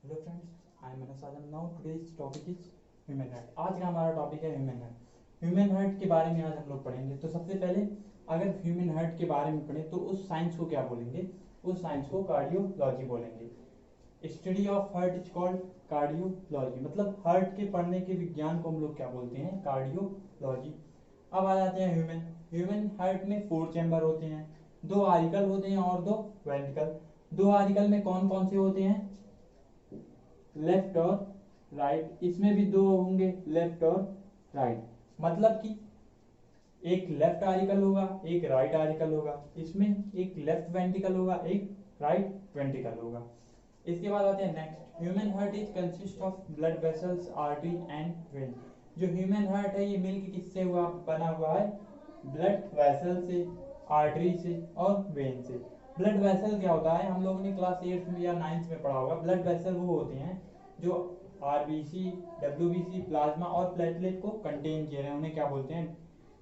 Hello friends, I am Manoj Azam. Now today's topic is human heart. आज का हमारा topic है ह्यूमन हार्ट। ह्यूमन हार्ट के बारे में आज हम लोग पढ़ेंगे। तो सबसे पहले अगर ह्यूमन हार्ट के बारे में पढ़ें तो उस साइंस को क्या बोलेंगे? उस साइंस को कार्डियोलॉजी बोलेंगे। Study of heart is called cardiology. मतलब हार्ट के पढ़ने के विज्ञान को हम लोग क्या बोलते हैं? कार्डियोलॉजी। अब आ जाते हैं ह्यूमन। ह्यूमन हार्ट में 4 चैम्बर होते हैं, 2 आरिकल होते हैं और 2 वेंट्रिकल। 2 आरिकल में कौन कौन से होते हैं? लेफ्ट और राइट। इसमें भी 2 होंगे, लेफ्ट और राइट। मतलब कि एक लेफ्ट आर्टिकल होगा, एक राइट आर्टिकल होगा। इसमें एक लेफ्ट वेंट्रिकल होगा, एक राइट वेंट्रिकल होगा। इसके बाद आते हैं next. Human heart is consist of blood vessels, artery and when. जो ह्यूमन हार्ट है ये मिलकर किससे हुआ बना हुआ है? ब्लड वेसल से, आर्टरी से और वेन से। ब्लड वेसल क्या होता है? हम लोगों ने क्लास 8 में या 9th में पढ़ा होगा। ब्लड वेसल वो होते हैं जो आरबीसी, डब्ल्यूबीसी, प्लाज्मा और प्लेटलेट को कंटेन किए रहे हैं, उन्हें क्या बोलते हैं?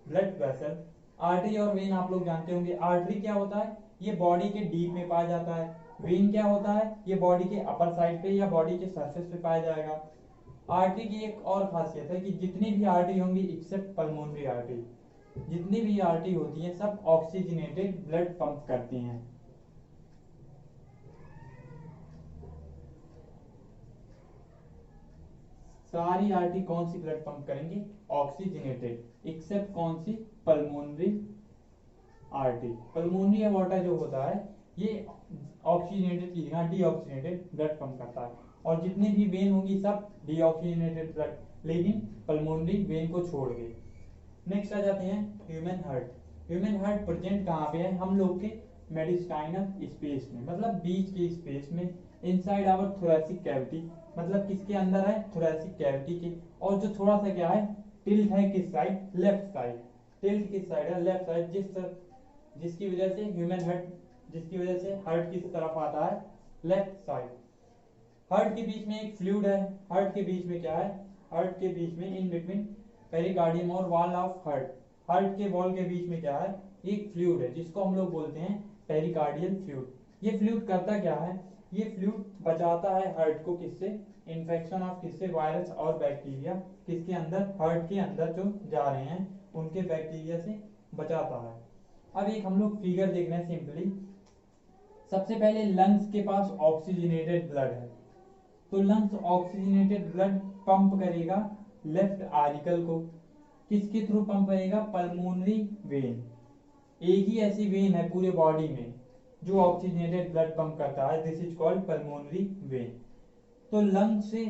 Blood vessel. आर्टरी और वेन आप लोग जानते होंगे। आर्टरी क्या होता है? ये बॉडी के डीप में पाया जाता है। वेन क्या होता है? ये बॉडी के अपर साइड पे या बॉडी के सरफेस पे पाया जाएगा। आर्टरी की एक और खासियत है कि जितनी भी आर्टरी होंगी एक्सेप्ट पल्मोनरी आर्टरी, जितनी भी आर्टरी होती हैं सब ऑक्सीजनेटेड ब्लड पंप करती हैं। सारी आर्टरी कौन सी ब्लड पंप करेंगे? ऑक्सीजनेटेड, एक्सेप्ट कौन सी? Pulmonary artery. पल्मोनरी एओर्टा जो होता है ये ऑक्सीजनेटेड की जगह डीऑक्सीजनेटेड ब्लड पंप करता है। और जितनी भी वेन होंगी सब डीऑक्सीजनेटेड ब्लड, लेकिन पल्मोनरी वेन को छोड़ के। नेक्स्ट आ जाते हैं human heart. Human heart present कहाँ पे है? हम लोग के मेडिस्टाइनल स्पेस में, मतलब बीच के स्पेस में, इनसाइड आवर थोरैसिक कैविटी। मतलब किसके अंदर है? थोरैसिक कैविटी के। और जो थोड़ा सा क्या है, टिल्ट है किस साइड? Left side. टिल्ट किस साइड है? Left side. जिसकी वजह से ह्यूमन हार्ट, जिसकी वजह से हार्ट किस तरफ आता है? Left side. हार्ट के बीच में एक फ्लूइड है। हार्ट के बीच में क्या है? हार्ट के बीच में इन बिटवीन पेरिकार्डियम और वॉल ऑफ हार्ट, हार्ट के वॉल के बीच में क्या है? एक फ्लूइड है जिसको हम लोग बोलते हैं पेरिकार्डियल फ्लूइड। ये फ्लूइड करता क्या है? ये फ्लूइड बचाता है हार्ट को किससे? इन्फेक्शन ऑफ किससे? वायरस और बैक्टीरिया किसके अंदर? हार्ट के अंदर जो जा रहे हैं उनके बैक्टीरिया से बचाता है। अब एक हम लोग फिगर देख रहे हैं सिंपली। सबसे पहले लंग्स के पास ऑक्सीजनेटेड ब्लड है, तो लंग्स ऑक्सीजनेटेड ब्लड पंप करेगा लेफ्ट आर्टिकल को। किसके थ्रू पंप करेगा? Pulmonary vein. एक ही ऐसी वेन है पूरे बॉडी में जो ऑक्सीजनेटेड ब्लड पंप करता है, this is called pulmonary vein. तो लंग से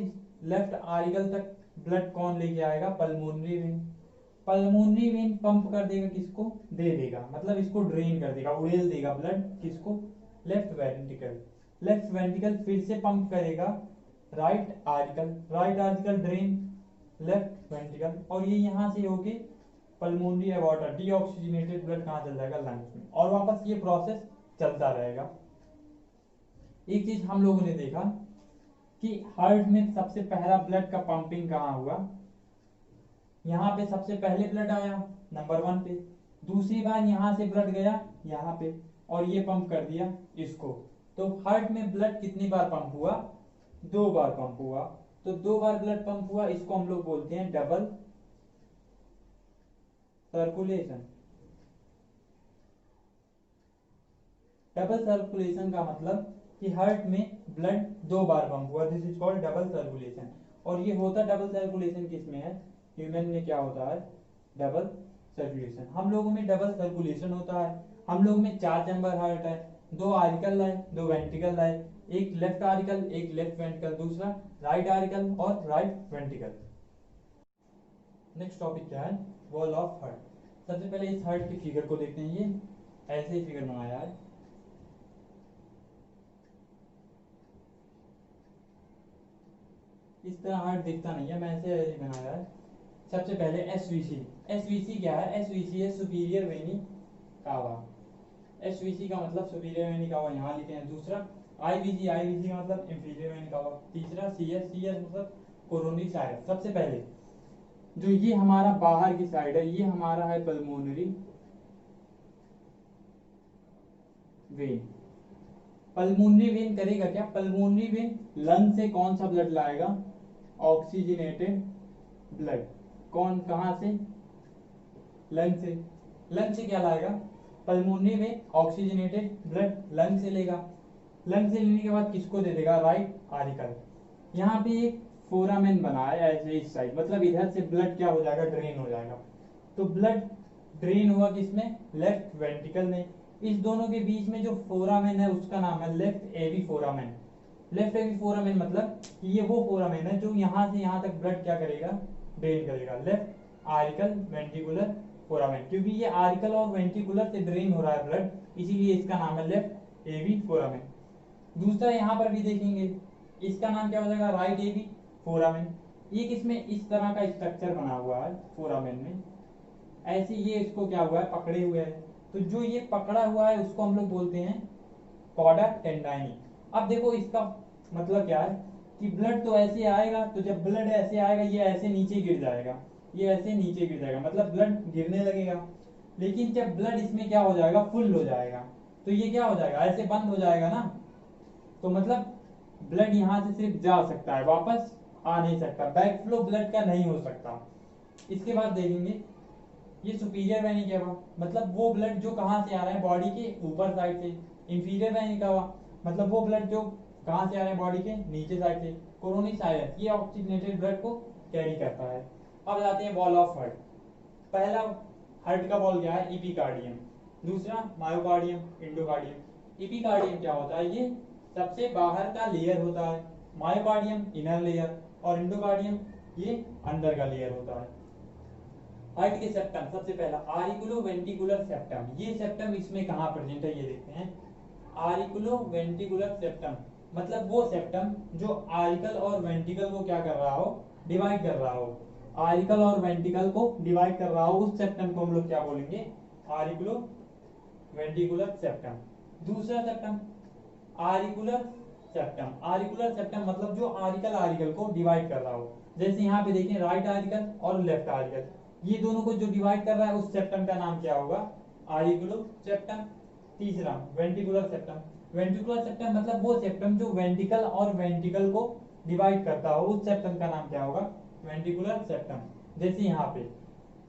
लेफ्ट आर्टिकल तक ब्लड कौन लेके आएगा? Pulmonary vein. Pulmonary vein pump कर देगा किसको? दे देगा, मतलब इसको ड्रेन कर देगा, उड़ेल देगा ब्लड किसको? Left ventricle. लेफ्ट वेंट्रिकल फिर से पंप करेगा right article, right article drain left ventricle, और ये यहां से होके पल्मोनरी एओर्टा, डीऑक्सीजनेटेड ब्लड कहां चल जाएगा? लंग्स में, और वापस ये प्रोसेस चलता रहेगा। एक चीज हम लोगों ने देखा कि हार्ट में सबसे पहला ब्लड का पंपिंग कहां हुआ? यहाँ पे सबसे पहले ब्लड आया नंबर 1 पे, दूसरी बार यहाँ से ब्लड गया यहाँ पे, और ये पंप कर दिया इसको। तो हार्ट में ब्लड कितनी बार पंप हुआ? 2 बार पंप हुआ। तो 2 बार ब्लड पंप हुआ, इसको हम लोग बोलते हैं डबल सर्कुलेशन। डबल सर्कुलेशन का मतलब कि हार्ट में ब्लड 2 बार पंप हुआ, this is called double circulation. और ये होता डबल सर्कुलेशन किस में है? ह्यूमन में क्या होता है? Double circulation. हम लोगों में डबल सर्कुलेशन होता है। हम लोग में 4 चैम्बर हार्ट है, 2 आर्टिकल है, 2 वेंट्रिकल है, एक लेफ्ट आर्टिकल, एक लेफ्ट वेंट्रिकल, दूसरा राइट आर्टिकल और राइट वेंट्रिकल। नेक्स्ट टॉपिक क्या है? Wall of heart. सबसे पहले इस हार्ट की फिगर को देखते हैं। ये ऐसे ही फिगर बनाया है, इस तरह हार्ट दिखता नहीं है, मैं ऐसे ऐसे बनाया है। सबसे पहले एसवीसी। एसवीसी क्या है? एसवीसी है सुपीरियर वेनी कावा। एसवीसी का मतलब सुपीरियर वेनी कावा, यहाँ लिखे हैं। दूसरा आईवीसी, आईवीसी का मतलब इंफीरियर वेनी कावा। तीसरा सीएस, सीएस मतलब कोरोनरी साइनस। सबसे पहले जो ये हमारा बाहर की साइड है, ये हमारा है पल्मोनरी वेन। पल्मोनरी वेन करेगा क्या, पल्मोनरी वेन लंग से कौन सा ब्लड लाएगा, ऑक्सीजनेटेड ब्लड। कौन, कहां से, लंग से। लंग से क्या लाएगा, पल्मोनरी में ऑक्सीजनेटेड ब्लड लंग से लेगा। लंग से लेने के बाद किसको दे देगा, राइट आरिकल। यहाँ पे एक फोरामेन बना है ऐसे इस साइड, मतलब इधर से ब्लड क्या हो जाएगा, ड्रेन हो जाएगा। तो ब्लड ड्रेन हुआ किसमें, लेफ्ट वेंट्रिकल में। इस दोनों के बीच में जो फोरामेन है उसका नाम है लेफ्ट एवी फोरामेन। लेफ्ट एवी फोरामेन मतलब ये वो फोरामेन है जो यहाँ से यहाँ तक ब्लड क्या करेगा, ड्रेन करेगा। लेफ्ट आरिकल वेंट्रिकुलर फोरामेन, क्योंकि ये आरिकल और वेंट्रिकुलर से ड्रेन हो रहा है ब्लड, इसीलिए इसका नाम है लेफ्ट एवी फोरामेन। दूसरा यहाँ पर भी देखेंगे, इसका नाम क्या हो जाएगा, राइट एवी फोरामेन। ये किसमें इस तरह का स्ट्रक्चर बना हुआ है फोरामेन में, ऐसे ये इसको क्या हुआ है, पकड़े हुए है। तो जो ये पकड़ा हुआ है उसको हम लोग बोलते हैं कॉडा टेंडाइनी। अब देखो इसका मतलब क्या है कि ब्लड तो ऐसे आएगा, तो जब ब्लड ऐसे आएगा ये ऐसे नीचे गिर जाएगा, ये ऐसे नीचे गिर जाएगा, मतलब ब्लड गिरने लगेगा। लेकिन जब ब्लड इसमें क्या हो जाएगा, फुल हो जाएगा, तो ये क्या हो जाएगा, ऐसे बंद हो जाएगा ना। तो मतलब ब्लड यहाँ से सिर्फ जा सकता है, वापस आ नहीं सकता, बैक फ्लो ब्लड का नहीं हो सकता। इसके बाद देखेंगे ये सुपीरियर वेनी केवा, मतलब वो ब्लड जो कहाँ से आ रहा है, बॉडी के ऊपर साइड से। इंफीरियर वेनी केवा मतलब वो ब्लड जो कहाँ से आ रहा है, बॉडी के नीचे साइड से। कोरोनिक साइलेंस ये ऑक्सीजनेटेड ब्लड को कैरी करता है। अब जाते हैं वॉल ऑफ हार्ट। पहला हार्ट का वॉल क्या है, इपिकार्डियम। दूसरा मायोकार्डियम, इंडोकार्डियम। इपिकार्डियम क्या होता है, ये सबसे बाहर का लेयर होता है। मायोकार्डियम इनर लेयर, और इंडोकार्डियम ये अंदर का लेयर होता है। हार्ट के सेप्टम, सबसे पहला आरिकुलो वेंट्रिकुलर सेप्टम। ये सेप्टम इसमें कहाँ प्रेजेंट है, ये देखते हैं। आरिकुलो वेंट्रिकुलर सेप्टम मतलब वो सेप्टम जो आरिकल और वेंट्रिकल को क्या कर रहा हो, डिवाइड कर रहा हो। आरिकल और वेंट्रिकल को डिवाइड कर रहा हो, उस सेप्टम को हम लोग क्या बोलेंगे, आरिकुलो वेंट्रिकुलर सेप्टम। दूसरा सेप्टम आरिकुलर सेप्टम। आरिकुलर सेप्टम मतलब जो आरिकल आरिकल को डिवाइड कर रहा हो। जैसे यहाँ पे देखें राइट आरिकल और लेफ्ट आरिकल, ये दोनों को जो डिवाइड कर रहा है उस सेप्टम का नाम क्या होगा, आरिकुलो सेप्टम। तीसरा वेंट्रिकुलर सेप्टम। वेंट्रिकुलर सेप्टम मतलब वो सेप्टम जो वेंट्रिकल और वेंट्रिकल को डिवाइड करता हो, उस सेप्टम का नाम क्या होगा, वेंट्रिकुलर सेप्टम। जैसे यहाँ पे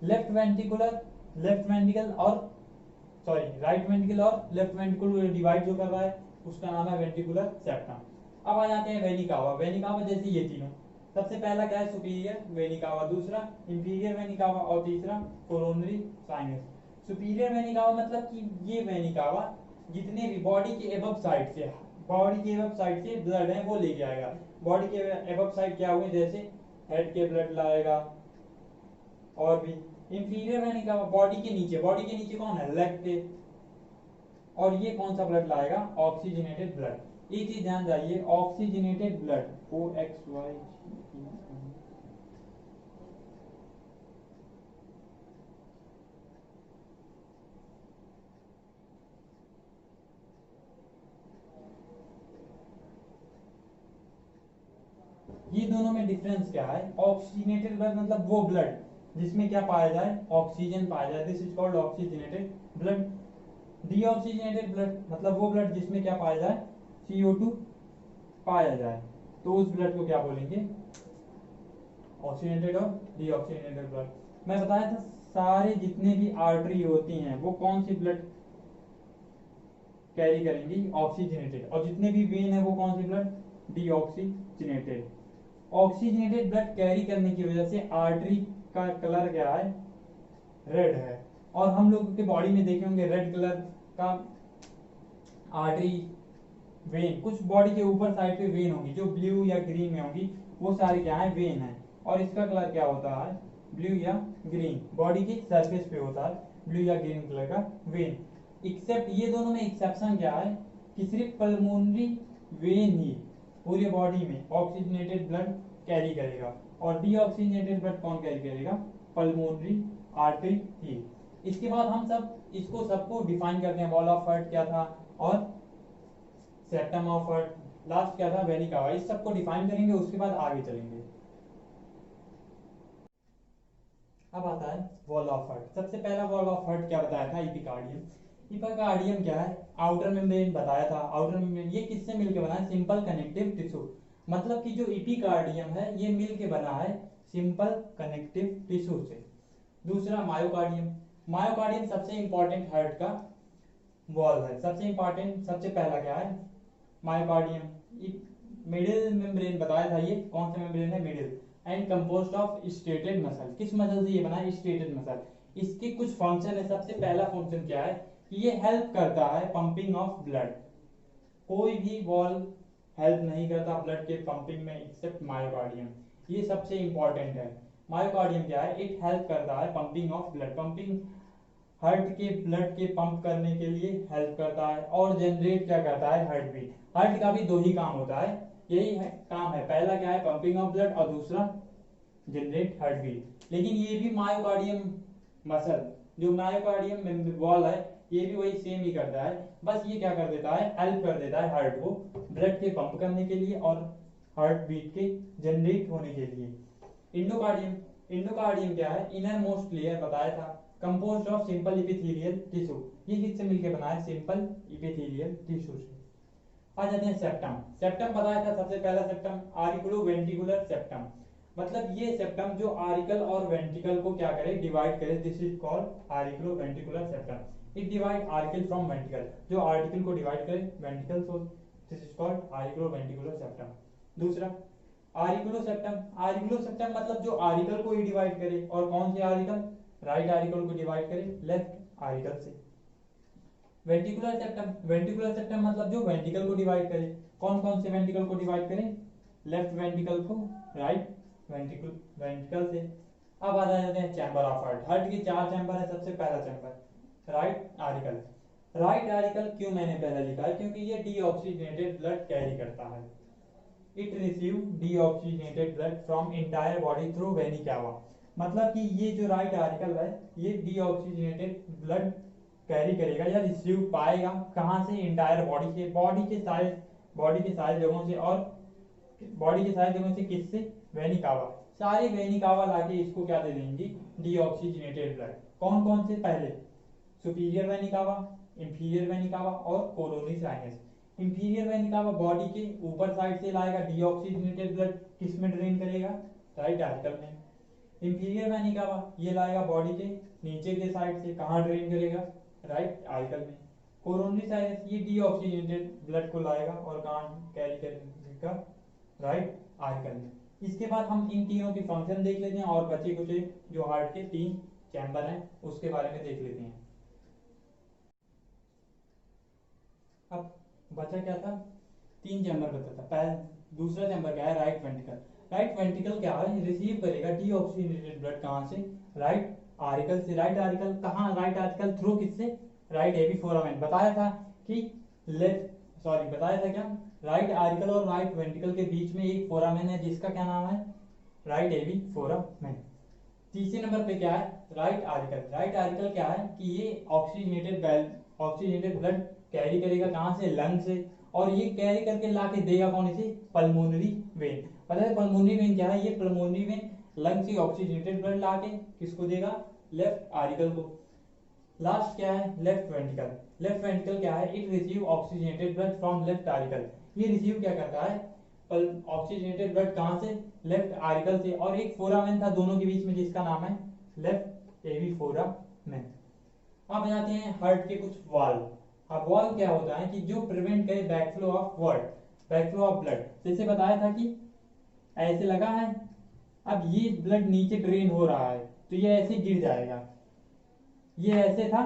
लेफ्ट वेंट्रिकुलर, लेफ्ट वेंट्रिकल और सॉरी राइट वेंट्रिकल और लेफ्ट वेंट्रिकल डिवाइड जो कर रहा है उसका नाम है वेंट्रिकुलर सेप्टम। अब आ जाते हैं वेनी कावा। वेनी कावा जैसे ये तीनों, सबसे पहला क्या है, सुपीरियर वेनी कावा, दूसरा इंफीरियर वेनी कावा, और तीसरा कोरोनरी साइनस। सुपीरियर वेनी कावा मतलब कि ये वेनी कावा जितने भी बॉडी के एबव साइड से, बॉडी के एबव साइड से ब्लड है वो लेके आएगा। बॉडी के एबव साइड क्या हुए, जैसे हेड के ब्लड लाएगा, और भी इंफीरियर वेनी कावा बॉडी के नीचे, बॉडी के नीचे कौन है, लेग के। और ये कौन सा ब्लड लाएगा, ऑक्सीजनेटेड ब्लड। एक चीज ध्यान जाइए, ऑक्सीजनेटेड ब्लड OXY, ये दोनों में डिफरेंस क्या है। ऑक्सीजनेटेड ब्लड मतलब वो ब्लड जिसमें क्या पाया जाए, ऑक्सीजन पाया जाए, this is called oxygenated blood. Deoxygenated blood मतलब वो ब्लड जिसमें क्या पाया जाए, CO2 पाया जाए, तो उस ब्लड को क्या बोलेंगे, ऑक्सीजनेटेड और डीऑक्सीजनेटेड ब्लड। मैं बताया था सारे जितने भी आर्टरी होती हैं वो कौन सी ब्लड कैरी करेंगी, ऑक्सीजनेटेड, और जितने भी वेन है वो कौन सी blood, deoxygenated. Oxygenated blood carry करने की वजह से आर्टरी का कलर क्या है, रेड है। और हम लोग के बॉडी में देखे होंगे रेड कलर का आर्टरी, वेन, कुछ बॉडी के ऊपर साइड पे वेन होगी जो ब्लू या ग्रीन में होगी, वो सारी क्या है, वेन है। और इसका कलर क्या होता है, ब्लू या ग्रीन, बॉडी की सरफेस पे होता है ब्लू या ग्रीन कलर का वेन। एक्सेप्ट ये दोनों में एक्सेप्शन क्या है कि सिर्फ पल्मोनरी वेन ही पूरे बॉडी में ऑक्सीजनेटेड ब्लड कैरी करेगा, और डीऑक्सीजनेटेड ब्लड कौन कैरी करेगा, पल्मोनरी आर्टरी ही। इसके बाद हम सब इसको सबको डिफाइन करते हैं, वॉल ऑफ हार्ट क्या था और सेप्टम ऑफ हार्ट, लास्ट क्या था, वेनी कावा। इस सबको डिफाइन करेंगे, उसके बाद आगे चलेंगे। अब आता है वॉल ऑफ हार्ट। सबसे पहला वॉल ऑफ हार्ट क्या बताया था, इपिकार्डियम। इपिकार्डियम क्या है? आउटर मेम्ब्रेन बताया था। आउटर मेम्ब्रेन ये किससे मिलकर बना है? Simple connective tissue. मतलब कि जो इपिकार्डियम है ये मिलके बना है सिंपल कनेक्टिव टिश्यू से। दूसरा मायोकार्डियम। मायोकार्डियम सबसे इंपॉर्टेंट हार्ट का वॉल है। सबसे इंपॉर्टेंट सबसे पहला क्या है? मायोकार्डियम। मिडिल मेम्ब्रेन बताया था। ये कौन सा मेम्ब्रेन है? Middle. And composed of stated muscle. किस मसल से ये बना है? Stated muscle. इसके कुछ फंक्शन है। सबसे पहला फंक्शन क्या है कि ये हेल्प करता है पंपिंग ऑफ ब्लड। कोई भी वॉल हेल्प नहीं करता ब्लड के पंपिंग में एक्सेप्ट मायोकार्डियम। ये सबसे इंपॉर्टेंट है। मायोकार्डियम क्या है? इट हेल्प करता है pumping of blood. Pumping heart के ब्लड के पंप करने के लिए हेल्प करता है। और जनरेट क्या करता है? Heart beat. हार्ट का भी दो ही काम होता है, यही है काम है। पहला क्या है? पंपिंग ऑफ ब्लड, और दूसरा जनरेट हार्ट बीट। लेकिन ये भी मायोकार्डियम मसल, जो मायोकार्डियम वॉल है, ये भी वही सेम ही करता है। बस ये क्या कर देता है? हेल्प कर देता है हार्ट को ब्लड के पंप करने के लिए और हार्ट बीट के जनरेट होने के लिए। इंडोकार्डियम। इंडोकार्डियम क्या है? इनर मोस्ट लेयर बताया था, composed of simple epithelial tissue. ये किससे मिलकर बना है? सिंपल इपिथेलियल टिश्यू से। आ जाते हैं सेप्टम। सेप्टम बताया था सबसे पहला सेप्टम आरिकुलो वेंट्रिकुलर सेप्टम। मतलब ये सेप्टम जो आरिकल और वेंट्रिकल को क्या करे? डिवाइड करे। This is called auriculo ventricular septum. It divide article from ventricle. जो आर्टिकल को डिवाइड करे वेंट्रिकल से, this is called auriculo ventricular septum. दूसरा आरिकुलो सेप्टम। आरिकुलो सेप्टम मतलब जो आरिकल को ही डिवाइड करे। और कौन से आरिकल? राइट आरिकल को डिवाइड करे लेफ्ट आरिकल से। Ventricular septum. वेंट्रिकुलर सेप्टम मतलब जो वेंट्रिकल को डिवाइड करे। कौन कौन से वेंट्रिकल को डिवाइड करे? लेफ्ट वेंट्रिकल को राइट वेंट्रिकल से। अब आ जाते हैं चैम्बर ऑफ हार्ट। हार्ट के चार चैम्बर है। सबसे पहला chamber right auricle. Right auricle क्यों मैंने पहले लिखा है? क्योंकि ये डीऑक्सीजनेटेड ब्लड कैरी करता है। It receive deoxygenated blood from entire body through venae cava. मतलब कि ये जो राइट आर्टिकल है ये डीऑक्सीजनेटेड ब्लड कैरी करेगा या रिसीव पाएगा कहां से? इंटायर बॉडी से। बॉडी के सारे जगहों से। और बॉडी के सारे जगहों से किससे? वेनी कावा। सारे वेनी कावा लाके इसको क्या दे देंगे? Deoxygenated blood. कौन कौन से? पहले सुपीरियर वेनी कावा, इंफीरियर वेनी कावा और कोरोनरी साइनस। इंफीरियर वेनी कावा बॉडी के ऊपर साइड से लाएगा डीऑक्सीजनेटेड ब्लड। किस में ड्रेन करेगा? राइट आर्टिकल में। इंफीरियर वेनी कावा ये लाएगा बॉडी के नीचे के साइड से। कहां ड्रेन करेगा? राइट आर्टिकल में। कोरोनरी साइनस ये डीऑक्सीजनेटेड ब्लड को लाएगा और कहां कैरी करेगा? राइट आर्टिकल में। इसके बाद हम इन तीनों के फंक्शन देख लेते हैं और बचे कुछ जो हार्ट के तीन चैम्बर हैं उसके बारे में देख लेते हैं। अब बचा क्या था? तीन चैम्बर बचा था। पहला दूसरा चैम्बर क्या है? Right ventricle. राइट वेंट्रिकल क्या है? रिसीव करेगा डीऑक्सीजनेटेड ब्लड कहां से? राइट आर्टिकल से। राइट आर्टिकल कहां? राइट आर्टिकल थ्रू किससे? राइट एवी फोरामेन। बताया था कि बताया था क्या? राइट आर्टिकल और राइट वेंट्रिकल के बीच में एक फोरामेन है जिसका क्या नाम है? राइट एवी फोरामेन। तीसरे नंबर पे क्या है? Right article. राइट आर्टिकल क्या है कि ये ऑक्सीजनेटेड ब्लड कैरी करेगा कहां से? लंग से। और ये कैरी करके लाके देगा कौन से? Pulmonary vein. पता है पल्मोनरी वेन क्या है? ये पल्मोनरी वेन लंग से ऑक्सीजनेटेड ब्लड लाके किसको देगा? लेफ्ट आर्टिकल को। लास्ट क्या है? Left ventricle. लेफ्ट वेंट्रिकल क्या है? It receive oxygenated blood from left article. ये रिसीव क्या करता है? ऑक्सीजनेटेड ब्लड कहां से? लेफ्ट आर्टिकल से। और एक फोरामेन था दोनों के बीच में जिसका नाम है लेफ्ट एवी फोरामेन। अब जाते हैं हार्ट के कुछ वाल्व। अब वाल्व क्या होता है कि जो प्रिवेंट करे backflow of backflow of blood. जैसे बताया था कि ऐसे लगा है, अब ये ब्लड नीचे ड्रेन हो रहा है तो ये ऐसे गिर जाएगा। ये ऐसे था,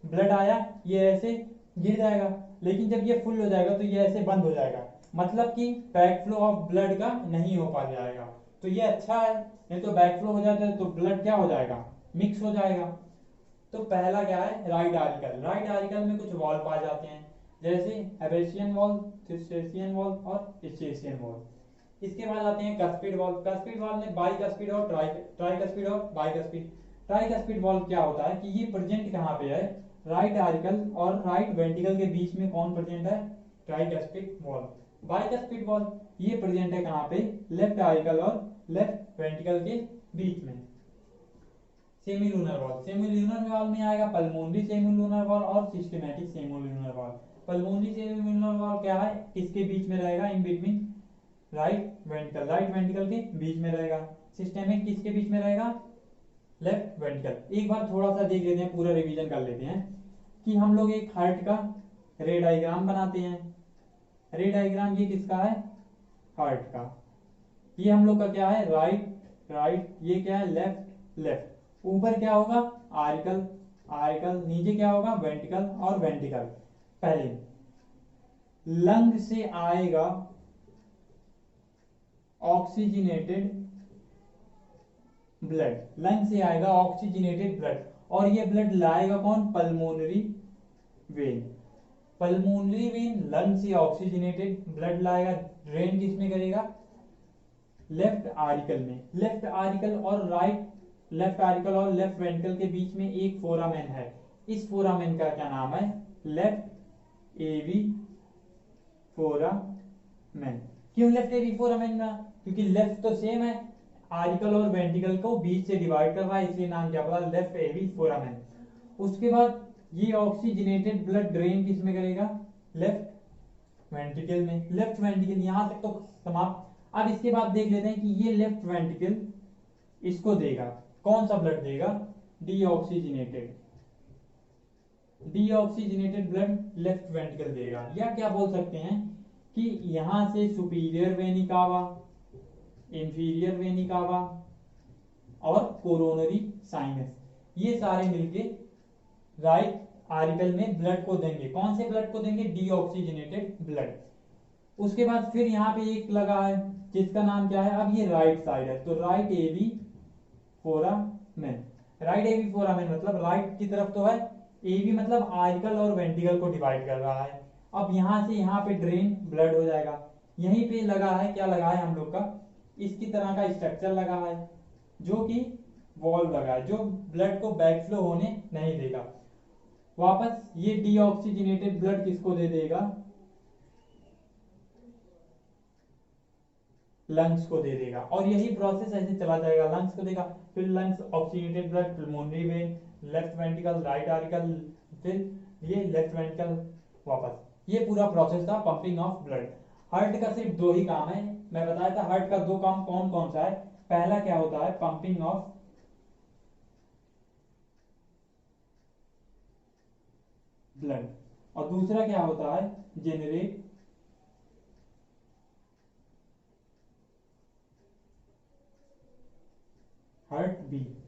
ब्लड आया, ये ऐसे गिर जाएगा। लेकिन जब ये फुल हो जाएगा तो ये ऐसे बंद हो जाएगा। मतलब कि बैकफ्लो ऑफ ब्लड का नहीं हो पा जाएगा। तो ये अच्छा है, नहीं तो बैकफ्लो हो जाता है तो ब्लड क्या हो जाएगा? मिक्स हो जाएगा। तो पहला क्या है? Right article. राइट आर्टिकल में कुछ वॉल्व पाए जाते हैं जैसे हेबेशियन वॉल्व, थिस्टेशियन वॉल्व और स्टेशियन वॉल्व। इसके बाद आते हैं कस्पिड वॉल्व। कस्पिड वॉल्व में बाइकस्पिड और ट्राइकस्पिड और बाइकस्पिड। ट्राइकस्पिड वॉल्व क्या होता है कि ये प्रेजेंट कहां पे है? राइट आर्टिकल और राइट वेंट्रिकल के बीच में कौन प्रेजेंट है? Tricuspid valve. बाइकस्पिड वॉल्व ये प्रेजेंट है कहां पे? लेफ्ट आर्टिकल और लेफ्ट वेंट्रिकल के बीच में। सेमीलूनर वॉल, सेमीलूनर वॉल में आएगा पल्मोनरी सेमीलूनर वॉल और systematic semilunar wall. Pulmonary semilunar wall क्या है, किसके बीच में रहेगा, in between right ventricle, right ventricle के बीच में रहेगा। सिस्टेमिक किसके बीच में रहेगा, लेफ्ट वेंट्रिकल। एक बार थोड़ा सा देख लेते हैं, पूरा रिवीजन कर लेते हैं कि हम लोग एक हार्ट का रे डायग्राम बनाते हैं। रे डायग्राम ये किसका है, हार्ट का। ये हम लोग का क्या है, राइट राइट, ये क्या है, लेफ्ट लेफ्ट। ऊपर क्या होगा, आर्टिकल आर्टिकल, नीचे क्या होगा, वेंट्रिकल और वेंट्रिकल। पहले लंग से आएगा ऑक्सीजनेटेड ब्लड, लंग से आएगा ऑक्सीजनेटेड ब्लड, और ये ब्लड लाएगा कौन, pulmonary vein. Pulmonary vein lung से ऑक्सीजनेटेड ब्लड लाएगा, ड्रेन किसमें करेगा, लेफ्ट आर्टिकल में। लेफ्ट आर्टिकल और राइट, लेफ्ट आर्टिकल और लेफ्ट वेंट्रिकल के बीच में एक फोरामेन है। इस फोरामेन का क्या नाम है, लेफ्ट एवी फोरामेन। क्यों लेफ्ट एवी फोरामेन ना, क्योंकि लेफ्ट तो सेम है, आर्टिकल और वेंट्रिकल को बीच से डिवाइड कर रहा है, इसलिए नाम क्या पड़ा, लेफ्ट एवी फोरामेन। उसके बाद ये ऑक्सीजनेटेड ब्लड ड्रेन किसमें करेगा, लेफ्ट वेंट्रिकल में। लेफ्ट वेंट्रिकल, यहां तक तो समाप्त। अब इसके बाद देख लेते हैं कि ये लेफ्ट वेंट्रिकल इसको देगा कौन सा ब्लड देगा, deoxygenated, deoxygenated blood left ventricle देगा। या क्या बोल सकते हैं कि यहां से सुपीरियर वेनी कावा, इंफीरियर वेनी कावा और कोरोनरी साइनस, ये सारे मिलके राइट आर्टिकल में ब्लड को देंगे। कौन से ब्लड को देंगे, डीऑक्सीजनेटेड ब्लड। उसके बाद फिर यहाँ पे एक लगा है जिसका नाम क्या है, अब ये राइट साइड है, तो राइट एवी फोरामेन। राइट एवी फोरामेन मतलब राइट की तरफ तो है, एवी मतलब आर्टिकल और वेंट्रिकल को डिवाइड कर रहा है। अब यहां से यहाँ पे ड्रेन ब्लड हो जाएगा। यहीं पे लगा है, क्या लगा है हम लोग का, इसकी तरह का स्ट्रक्चर लगा है जो कि वॉल्व लगा है, जो ब्लड को बैकफ्लो होने नहीं देगा। वापस ये डीऑक्सीजनेटेड ब्लड किसको दे देगा, लंग्स को दे देगा, और यही प्रोसेस ऐसे चला जाएगा। लंग्स को देगा, फिर lungs oxygenated blood, pulmonary vein, left ventricle, right article, फिर ये लेफ्ट वेंट्रिकल वापस। ये पूरा प्रोसेस था पंपिंग ऑफ ब्लड। हार्ट का सिर्फ दो ही काम है, मैं बताया था हार्ट का दो काम कौन कौन सा है। पहला क्या होता है, पंपिंग ऑफ ब्लड, और दूसरा क्या होता है, जेनरेट हार्ट बीट।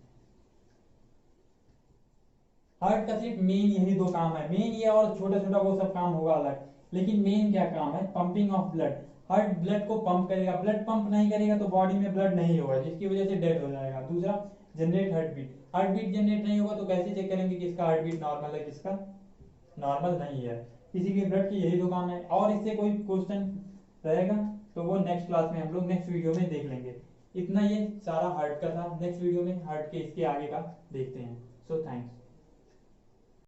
हार्ट का सिर्फ मेन यही दो काम है, मेन ये, और छोटा छोटा वो सब काम होगा अलग, लेकिन मेन क्या काम है, pumping of blood. Heart blood को पंप करेगा, ब्लड पंप नहीं करेगा तो बॉडी में ब्लड नहीं होगा, जिसकी वजह से डेथ हो जाएगा। दूसरा generate heart beat, heart beat generate नहीं होगा तो कैसे चेक करेंगे किसका हार्ट बीट नॉर्मल है, किसका नॉर्मल नहीं है। इसीलिए ब्लड की यही दो काम है। और इससे कोई क्वेश्चन रहेगा तो वो नेक्स्ट क्लास में हम लोग नेक्स्ट वीडियो में देख लेंगे। इतना ये सारा हार्ट का था, नेक्स्ट वीडियो में हार्ट के इसके आगे का देखते हैं। So thanks.